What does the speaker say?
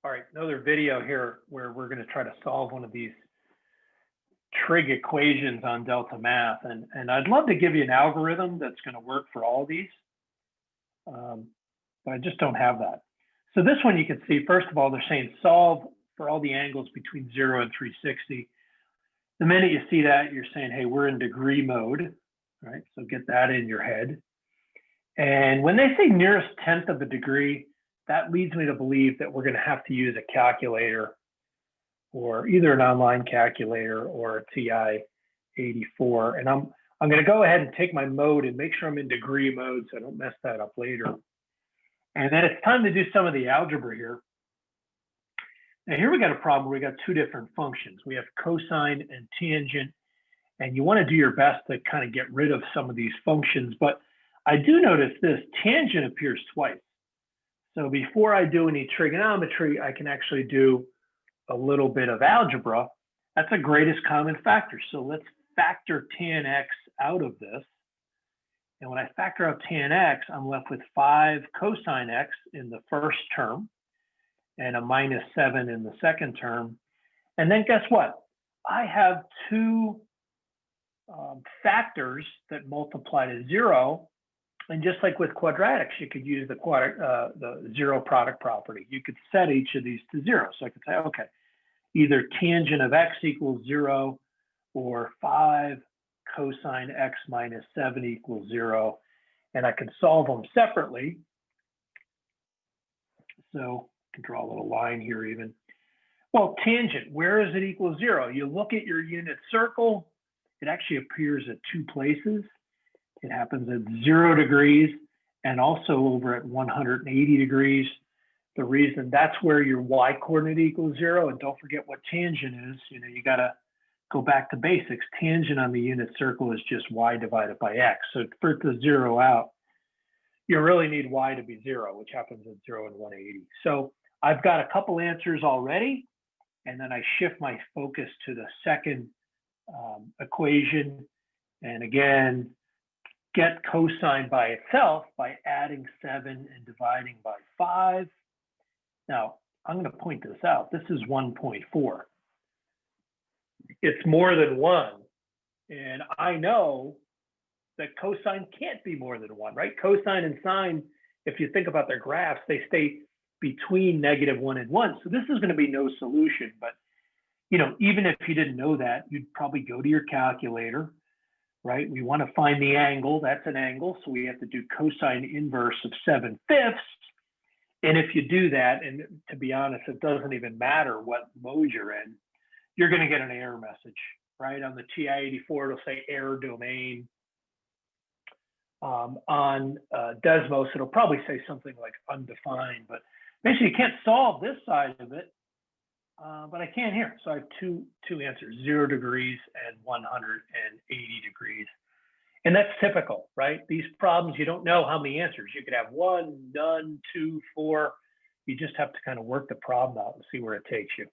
All right, another video here where we're going to try to solve one of these trig equations on delta math. And I'd love to give you an algorithm that's going to work for all of these, but I just don't have that. So this one you can see, first of all, they're saying solve for all the angles between 0 and 360. The minute you see that, you're saying, hey, we're in degree mode, right? So get that in your head. And when they say nearest tenth of a degree, that leads me to believe that we're going to have to use a calculator, or either an online calculator or a TI-84. And I'm going to go ahead and take my mode and make sure I'm in degree mode so I don't mess that up later. And then it's time to do some of the algebra here. Now here we got a problem where we got two different functions. We have cosine and tangent, and you want to do your best to kind of get rid of some of these functions. But I do notice this tangent appears twice. So before I do any trigonometry, I can actually do a little bit of algebra. That's a greatest common factor. So let's factor tan x out of this. And when I factor out tan x, I'm left with 5 cosine x in the first term and a -7 in the second term. And then guess what? I have two factors that multiply to 0. And just like with quadratics, you could use the zero product property. You could set each of these to 0. So I could say, okay, either tangent of x equals 0 or 5 cosine x minus 7 equals 0. And I can solve them separately. So I can draw a little line here even. Well, tangent, where is it equal 0? You look at your unit circle, it actually appears at 2 places. It happens at 0 degrees and also over at 180 degrees. The reason that's where your y coordinate equals 0, and don't forget what tangent is. You know, you got to go back to basics. Tangent on the unit circle is just y divided by x. So for it to 0 out, you really need y to be 0, which happens at 0 and 180. So I've got a couple answers already, and then I shift my focus to the second equation. And again, get cosine by itself by adding 7 and dividing by 5. Now, I'm going to point this out. This is 1.4. It's more than 1. And I know that cosine can't be more than 1, right? Cosine and sine, if you think about their graphs, they stay between -1 and 1. So this is going to be no solution. But, you know, even if you didn't know that, you'd probably go to your calculator, right? We want to find the angle. That's an angle. So we have to do cosine inverse of 7/5. And if you do that, and to be honest, it doesn't even matter what mode you're in, you're going to get an error message, right? On the TI-84, it'll say error domain. On Desmos, it'll probably say something like undefined. But basically, you can't solve this side of it, but I can here. So I have two answers, 0 degrees and 180 degrees. And that's typical, right? These problems, you don't know how many answers. You could have 1, none, 2, 4. You just have to kind of work the problem out and see where it takes you.